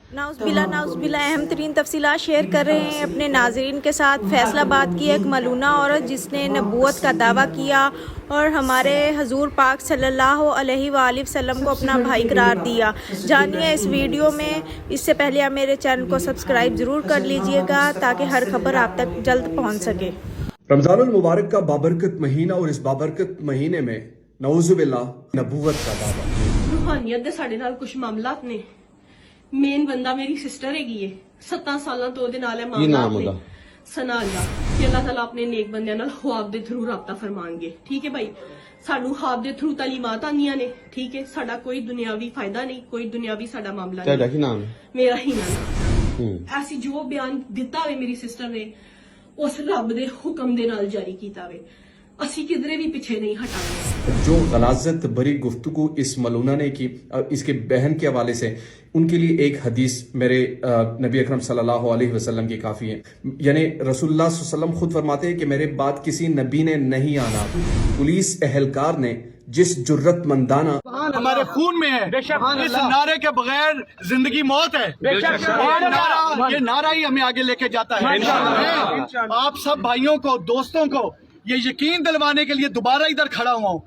नाउज़ बिल्ला अहम तरीन तफसीलात शेयर कर रहे हैं अपने नाजरीन के साथ। फैसलाबाद की एक मलूना औरत जिसने नबूवत का दावा किया और हमारे हजूर पाक सल्लल्लाहु अलैहि वसल्लम को अपना भाई करार दिया। जानिए इस वीडियो में। इससे पहले आप मेरे चैनल को सब्सक्राइब ज़रूर कर लीजिएगा ताकि हर खबर आप तक जल्द पहुँच सके। रमज़ानुल मुबारक का बाबरकत महीना और इस बाबरकत महीने में नऊज़ुबिल्लाह नबूवत का दावा। रूहानियत दे साडे नाल कुछ मामलात ने। मेन बंदा मेरी सिस्टर हैगी है, 7 साल तो ओदे नाल है मामलात ने। सना अल्लाह कि अल्लाह ताला अपने नेक बंदियां नाल ख्वाब दे थ्रू राबता फरमाएंगे। ठीक है भाई, सानू ख्वाब दे थ्रू तालीमात आंदियां ने। ठीक है, साडा कोई दुनियावी फायदा नहीं, कोई दुनियावी साडा मामला नहीं। तेरा की नाम है? मेरा ही नाम। ऐसी जो बयान दिता वे मेरी सिस्टर ने उस रब दे हुक्म दे नाल जारी कीता वे। असी किधरे भी पीछे नहीं हटांगे। जो गलाजत भरी गुफ्तगू इस मलूना ने की, इसके बहन के हवाले से उनके लिए एक हदीस मेरे नबी अकरम सल्लल्लाहु अलैहि वसल्लम की काफ़ी है। यानी रसूलुल्लाह सल्लल्लाहु अलैहि वसल्लम खुद फरमाते हैं कि मेरे बाद किसी नबी ने नहीं आना। पुलिस एहलकार ने जिस जुर्रतमंदाना हमारे खून में है, इस नारे के बगैर जिंदगी मौत है। ये नारा ही हमें आगे लेके जाता है। आप सब भाइयों को, दोस्तों को ये यकीन दिलवाने के लिए दोबारा इधर खड़ा हूँ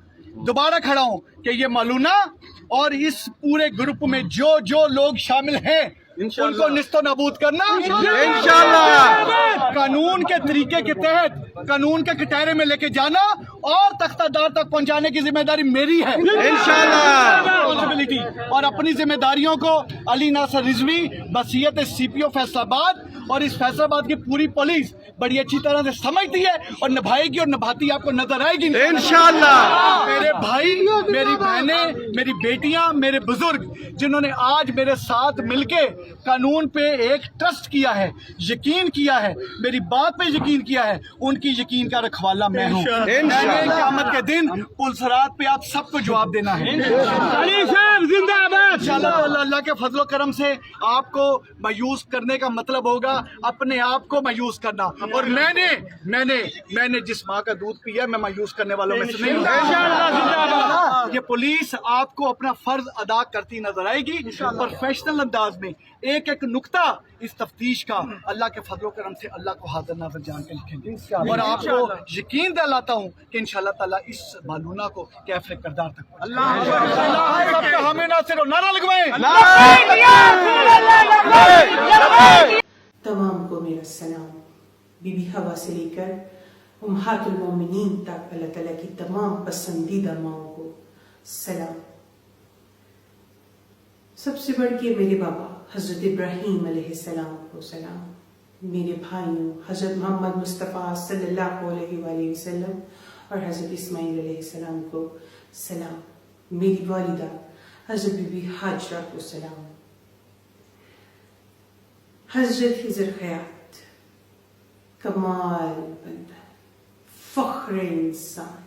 कि ये मलूना और इस पूरे ग्रुप में जो जो लोग शामिल हैं उनको निस्तो नाबूद करना इंशाल्लाह, कानून के तरीके के तहत, कानून के कटहरे में लेके जाना और तख्तादार तक पहुंचाने की जिम्मेदारी मेरी है इंशाल्लाह। और अपनी जिम्मेदारियों को अली नासर रिजवी, बसीयत सीपीओ फैसलाबाद और इस फैसलाबाद की पूरी पुलिस बड़ी अच्छी तरह से समझती है और निभाएगी और निभाती आपको नजर आएगी इंशाल्लाह। मेरे भाई, मेरी बहनें, मेरी बेटियां, मेरे बुजुर्ग जिन्होंने आज मेरे साथ मिलके कानून पे एक ट्रस्ट किया है, यकीन किया है, मेरी बात पे यकीन किया है, उनकी यकीन का रखवाला मैं हूँ। क़यामत के दिन पुलसरात पे आप सबको जवाब देना है इंशाल्लाह। अल्लाह के फजलो करम से आपको मायूस करने का मतलब होगा अपने आप को मायूस करना। और मैंने जिस माँ का दूध पिया, मैं मायूस करने वालों में से नहीं हूँ। ये पुलिस आपको अपना फर्ज अदा करती नजर आएगी प्रोफेशनल अंदाज में। एक एक नुक्ता इस तफ्तीश का अल्लाह के फजलो करम से अल्लाह को हाजिर नाज़िर जान के लिखेंगे। और आपको यकीन दिलाता हूँ कि इंशाल्लाह ताला इस मालूना को कैफे करदार तक हमें ना सिर्फ नारा लगवाएं। तमाम को मेरा सलाम। बीबी हवा से लेकर उम्महातुल मोमिनीन तक अल्लाह ताला की तमाम पसंदीदा माओं को सलाम। सबसे बढ़ के मेरे बाबा हजरत इब्राहीम अलैहिस्सलाम को सलाम। मेरे भाइयों हजरत मोहम्मद मुस्तफ़ा सल्लल्लाहु अलैहि वसल्लम और हजरत इस्माइल अलैहिस्सलाम को सलाम। मेरी वालिदा हजरत बीबी हाजरा को सलाम। हजरत हिजर खयात कमाल बंदा, फख्र इंसान,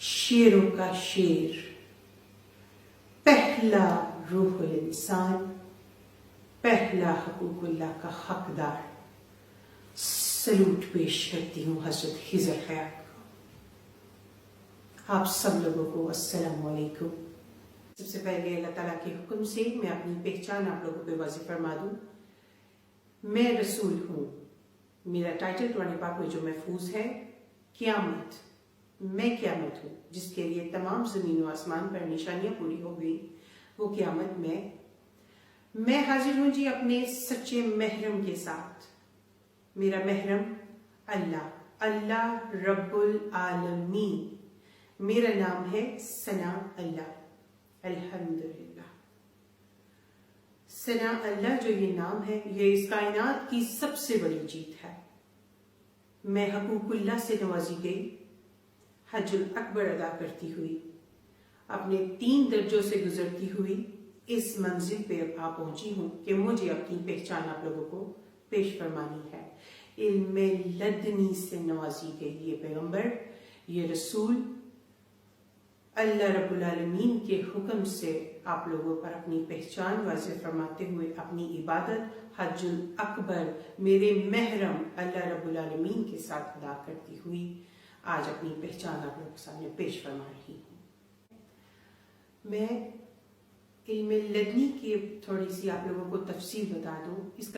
शेरों का शेर, पहला रूहुल इंसान, पहला हकूकुल्लाह का हकदार। सलूट पेश करती हूँ हजरत हिजर खयात को। आप सब लोगों को अस्सलाम वालेकुम। सबसे पहले अल्लाह ताला के हुक्म से मैं अपनी पहचान आप लोगों पे वाज़ेह फरमा दूँ। मैं रसूल हूँ। मेरा टाइटल कुरान पाक में जो महफूज है, क़यामत। मैं क़यामत हूँ जिसके लिए तमाम ज़मीन व आसमान पर निशानियाँ पूरी हो गई। वो क़यामत मैं हाजिर हूँ जी अपने सच्चे महरम के साथ। मेरा महरम अल्लाह रब्बुल आलमीन। मेरा नाम है सना अल्लाह। अल्हम्दुलिल्लाह। सना अल्लाह जो ये नाम है, ये इस कायनात की सबसे बड़ी जीत है। मैं हकूकुल्लाह से नवाजी गई, हज्जुल अकबर अदा करती हुई, अपने 3 दर्जों से गुजरती हुई इस मंजिल पे आ पहुंची हूँ कि मुझे अपनी पहचान आप लोगों को पेश फरमानी है। इल्मे लदनी से नवाजी गई ये पैगंबर, ये रसूल अल्लाह रब्बुल आलमीन के हुक्म से आप लोगों पर अपनी पहचान वाज़ेह फरमाते हुए अपनी इबादत हज्जुल अकबर मेरे महरम अल्लाह रब्बुल आलमीन के साथ अदा करती हुई आज अपनी पहचान आप लोगों के सामने पेश फरमा रही हूँ। मैं علم لدنی کی تھوڑی سی آپ لوگوں کو تفصیل بتا دوں. اس کا